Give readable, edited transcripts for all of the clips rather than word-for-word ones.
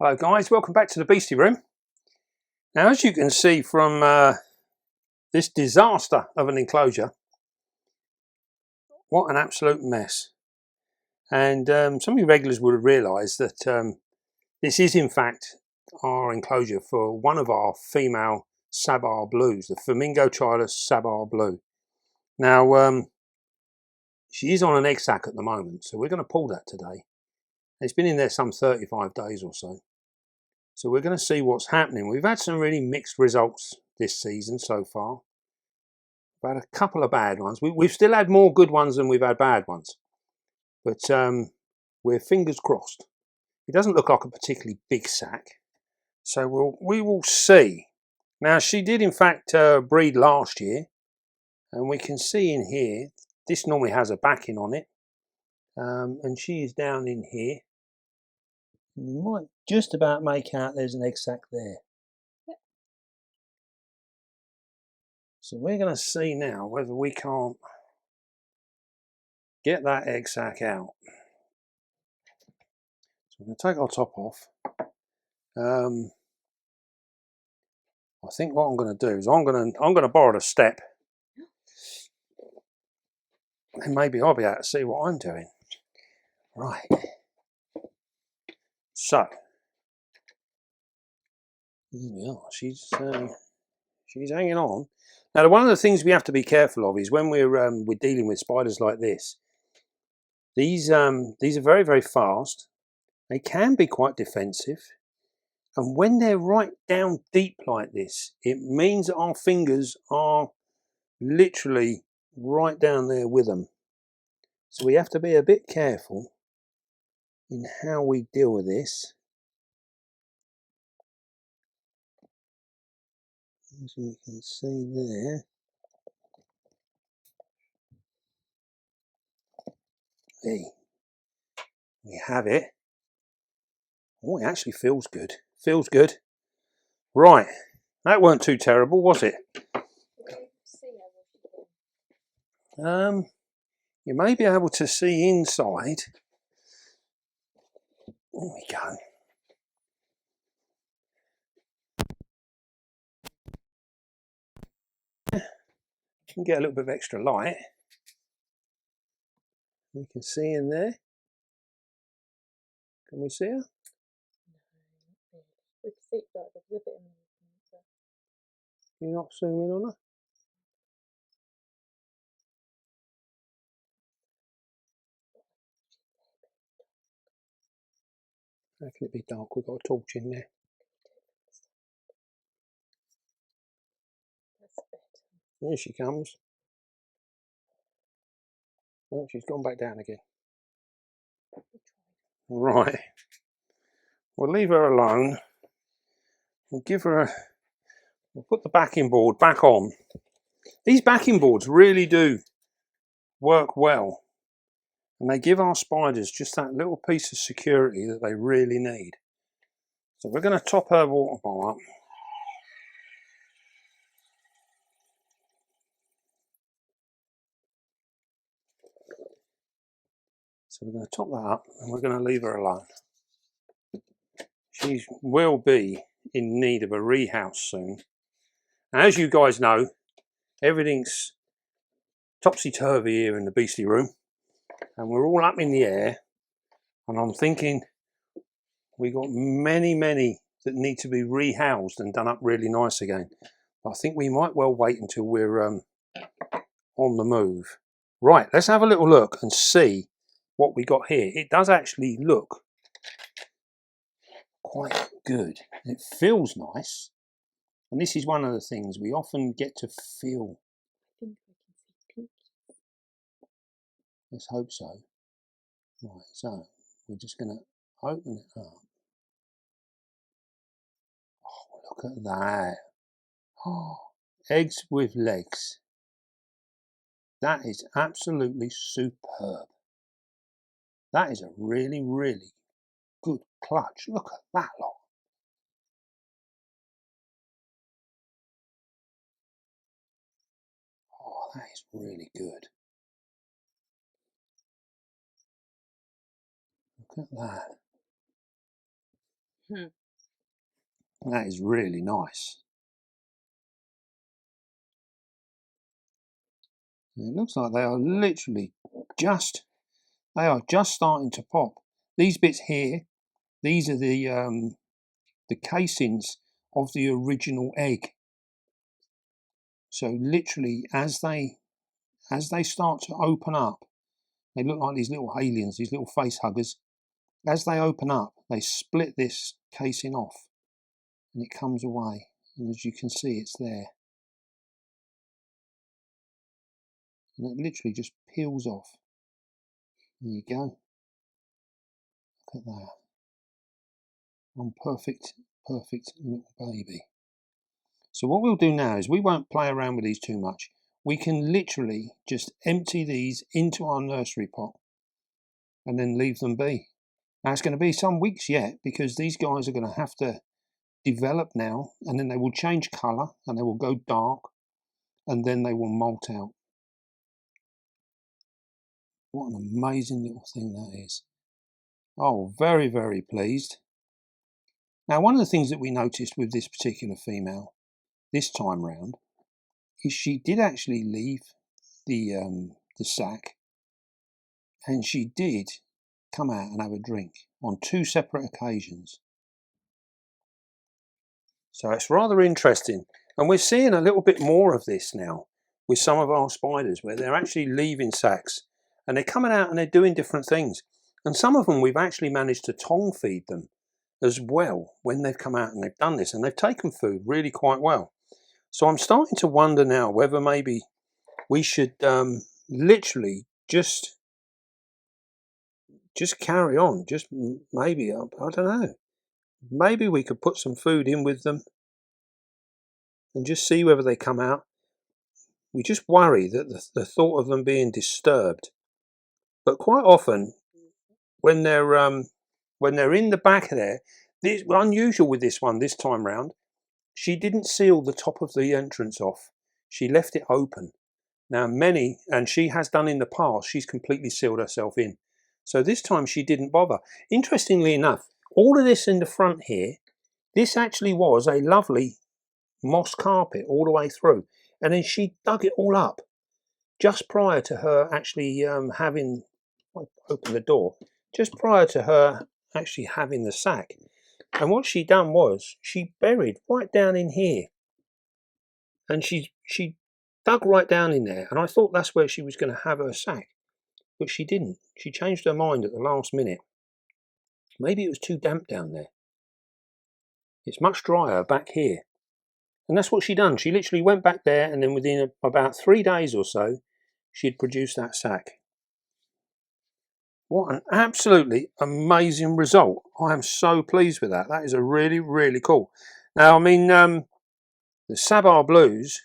Hello guys, welcome back to the Beastie Room. Now as you can see from this disaster of an enclosure, what an absolute mess. And some of you regulars would have realised that this is in fact our enclosure for one of our female Sabah Blues, the Phormingochilus Sabah Blue. Now she is on an egg sac at the moment, so we're going to pull that today. It's been in there some 35 days or so. So we're going to see what's happening. We've had some really mixed results this season so far. We've had a couple of bad ones. We've still had more good ones than we've had bad ones. But we're fingers crossed. It doesn't look like a particularly big sack. So we will see. Now she did in fact breed last year. And we can see in here, this normally has a backing on it. And she is down in here. You might just about make out there's an egg sac there. Yep. So we're going to see now whether we can't get that egg sac out. So we're going to take our top off. I think what I'm going to do is I'm going to borrow a step, and maybe I'll be able to see what I'm doing. Right. So here we are. She's hanging on. Now, one of the things we have to be careful of is when we're dealing with spiders like this. These are very, very fast. They can be quite defensive. And when they're right down deep like this, it means that our fingers are literally right down there with them. So we have to be a bit careful in how we deal with this. As you can see there. Hey, we have it. Oh, it actually feels good. Feels good. Right, that weren't too terrible, was it? You may be able to see inside. There we go. You can get a little bit of extra light. We can see in there. Can we see her? No, we can see it, but there's a bit of movement. So. You're not zooming on her? How can it be dark? We've got a torch in there. Here she comes. Oh, she's gone back down again. Right. We'll leave her alone. We'll give her we'll put the backing board back on. These backing boards really do work well. And they give our spiders just that little piece of security that they really need. So we're going to top her water bowl up. So we're going to top that up and we're going to leave her alone. She will be in need of a rehouse soon. Now, as you guys know, everything's topsy-turvy here in the Beastie Room. And we're all up in the air. And I'm thinking we got many that need to be rehoused and done up really nice again. But I think we might well wait until we're on the move. Right, let's have a little look and see what we got here. It does actually look quite good. It feels nice. And this is one of the things we often get to feel. I think we can see pink. Let's hope so. Right, so we're just going to open it up. Oh, look at that. Oh, eggs with legs. That is absolutely superb. That is a really good clutch. Look at that lot. Oh, that is really good. Look at that. That is really nice. It looks like they are literally just starting to pop. These bits here, these are the casings of the original egg. So literally, as they start to open up, they look like these little aliens, these little face huggers. As they open up, they split this casing off, and it comes away. And as you can see, it's there. And it literally just peels off. There you go. Look at that. One perfect little baby. So what we'll do now is we won't play around with these too much. We can literally just empty these into our nursery pot and then leave them be. Now it's going to be some weeks yet, because these guys are going to have to develop now, and then they will change colour and they will go dark, and then they will molt out. What an amazing little thing that is. Oh, very, very pleased. Now, one of the things that we noticed with this particular female this time round is she did actually leave the sack, and she did come out and have a drink on 2 separate occasions. So it's rather interesting, and we're seeing a little bit more of this now with some of our spiders, where they're actually leaving sacks and they're coming out and they're doing different things. And some of them we've actually managed to tongue feed them as well when they've come out and they've done this, and they've taken food really quite well. So I'm starting to wonder now whether maybe we should literally just carry on. Just maybe, I don't know. Maybe we could put some food in with them and just see whether they come out. We just worry that the thought of them being disturbed. But quite often, when they're in the back of there, this unusual with this one this time round. She didn't seal the top of the entrance off. She left it open. Now and she has done in the past, she's completely sealed herself in. So this time she didn't bother. Interestingly enough, all of this in the front here, this actually was a lovely moss carpet all the way through. And then she dug it all up just prior to her actually having, open the door, just prior to her actually having the sack. And what she done was she buried right down in here, and she dug right down in there, and I thought that's where she was going to have her sack, but she didn't. She changed her mind at the last minute. Maybe it was too damp down there. It's much drier back here. And that's what she done. She literally went back there, and then within about 3 days or so, she'd produced that sack. What an absolutely amazing result. I am so pleased with that. That is a really, really cool. Now, I mean, the Sabah Blues,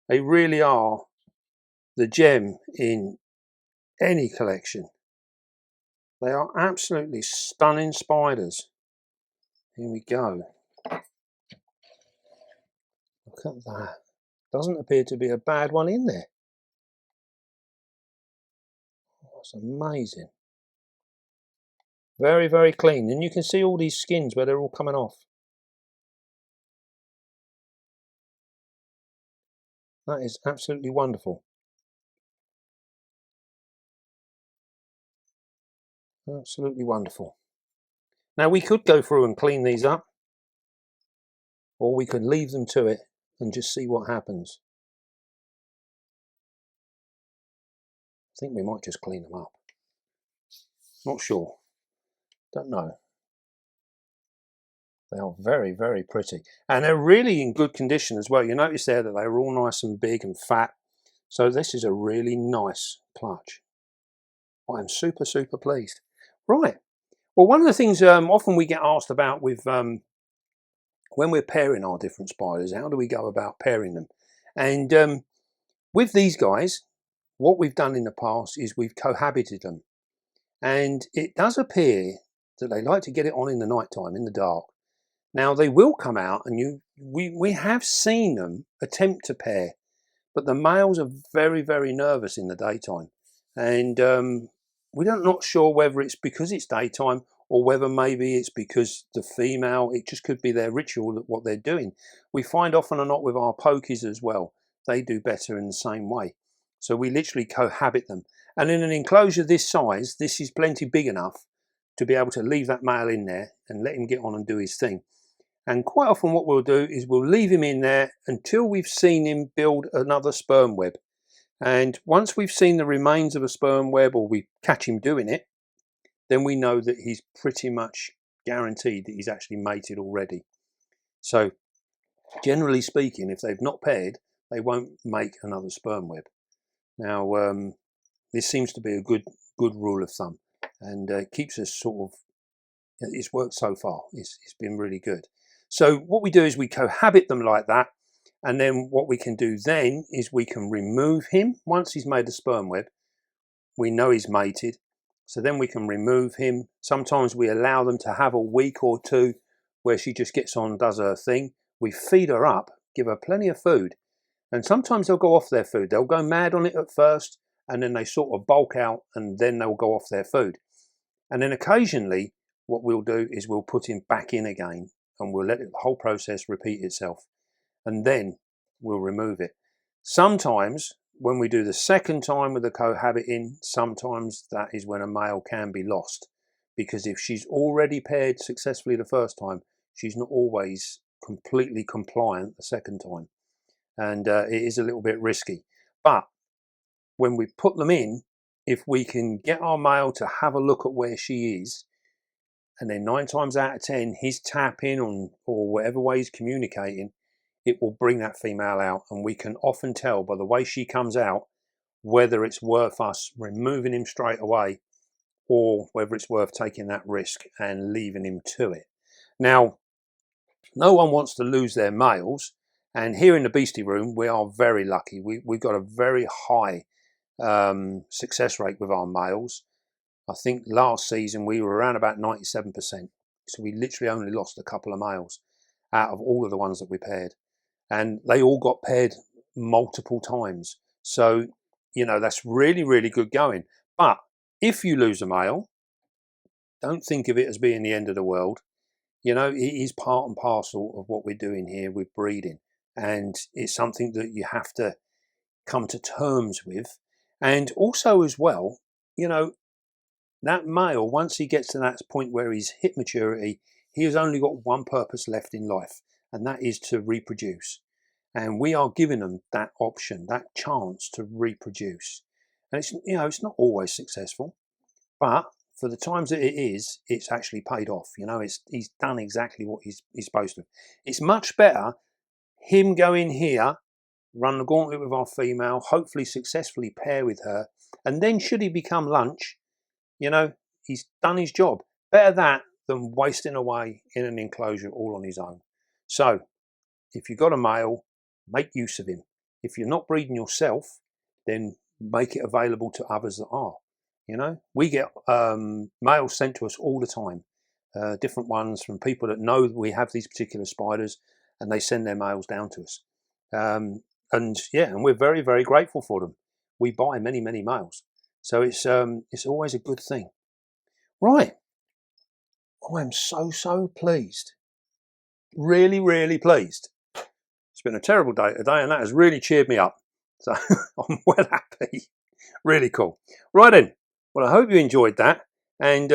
they really are the gem in any collection. They are absolutely stunning spiders. Here we go. Look at that. Doesn't appear to be a bad one in there. That's amazing. Very, very clean. And you can see all these skins where they're all coming off. That is absolutely wonderful. Absolutely wonderful. Now we could go through and clean these up, or we could leave them to it and just see what happens. I think we might just clean them up. Not sure. Don't know. They are very, very pretty. And they're really in good condition as well. You notice there that they were all nice and big and fat. So this is a really nice clutch. I am super, super pleased. Right. Well, one of the things often we get asked about with when we're pairing our different spiders, how do we go about pairing them? And with these guys, what we've done in the past is we've cohabited them. And it does appear that they like to get it on in the night time, in the dark. Now they will come out, and we have seen them attempt to pair, but the males are very, very nervous in the daytime, and we're not sure whether it's because it's daytime or whether maybe it's because the female, it just could be their ritual, that what they're doing. We find often or not with our pokies as well, they do better in the same way. So we literally cohabit them. And in an enclosure this size, this is plenty big enough to be able to leave that male in there and let him get on and do his thing. And quite often what we'll do is we'll leave him in there until we've seen him build another sperm web. And once we've seen the remains of a sperm web, or we catch him doing it, then we know that he's pretty much guaranteed that he's actually mated already. So generally speaking, if they've not paired, they won't make another sperm web. Now, this seems to be a good rule of thumb, and keeps us sort of, it's worked so far. It's been really good. So what we do is we cohabit them like that, and then what we can do then is we can remove him. Once he's made a sperm web, we know he's mated, so then we can remove him. Sometimes we allow them to have a week or two where she just gets on, does her thing. We feed her up, give her plenty of food, and sometimes they'll go off their food. They'll go mad on it at first, and then they sort of bulk out, and then they'll go off their food. And then occasionally what we'll do is we'll put him back in again, and we'll let the whole process repeat itself, and then we'll remove it. Sometimes when we do the second time with the cohabiting, sometimes that is when a male can be lost, because if she's already paired successfully the first time, she's not always completely compliant the second time, and it is a little bit risky. But when we put them in, if we can get our male to have a look at where she is, and then 9 times out of 10 he's tapping on, or whatever way he's communicating, it will bring that female out, and we can often tell by the way she comes out whether it's worth us removing him straight away, or whether it's worth taking that risk and leaving him to it. Now, no one wants to lose their males, and here in the beastie room we are very lucky. We've got a very high success rate with our males. I think last season we were around about 97%. So we literally only lost a couple of males out of all of the ones that we paired. And they all got paired multiple times. So, that's really, really good going. But if you lose a male, don't think of it as being the end of the world. It is part and parcel of what we're doing here with breeding. And it's something that you have to come to terms with. And also as well, that male, once he gets to that point where he's hit maturity, he has only got one purpose left in life, and that is to reproduce. And we are giving them that option, that chance to reproduce. And it's not always successful, but for the times that it is, it's actually paid off. He's done exactly what he's supposed to. It's much better him go in here, run the gauntlet with our female, hopefully successfully pair with her, and then should he become lunch, he's done his job. Better that than wasting away in an enclosure all on his own. So if you've got a male, make use of him. If you're not breeding yourself, then make it available to others that are. We get males sent to us all the time, different ones from people that know we have these particular spiders, and they send their males down to us. And we're very, very grateful for them. We buy many, many males. So it's always a good thing. Right. I am so pleased. Really, really pleased. It's been a terrible day today, and that has really cheered me up. So I'm well happy. Really cool. Right then. Well, I hope you enjoyed that. And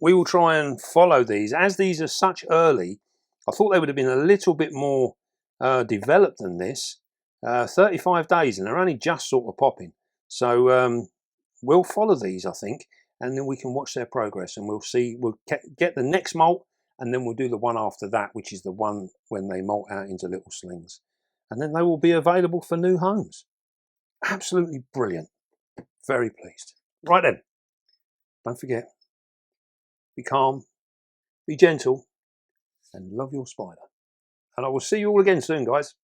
we will try and follow these. As these are such early, I thought they would have been a little bit more developed than this. 35 days, and they're only just sort of popping. So we'll follow these, I think, and then we can watch their progress, and we'll see. We'll get the next molt, and then we'll do the one after that, which is the one when they molt out into little slings, and then they will be available for new homes. Absolutely brilliant. Very pleased. Right then, don't forget, be calm, be gentle, and love your spider. And I will see you all again soon, guys.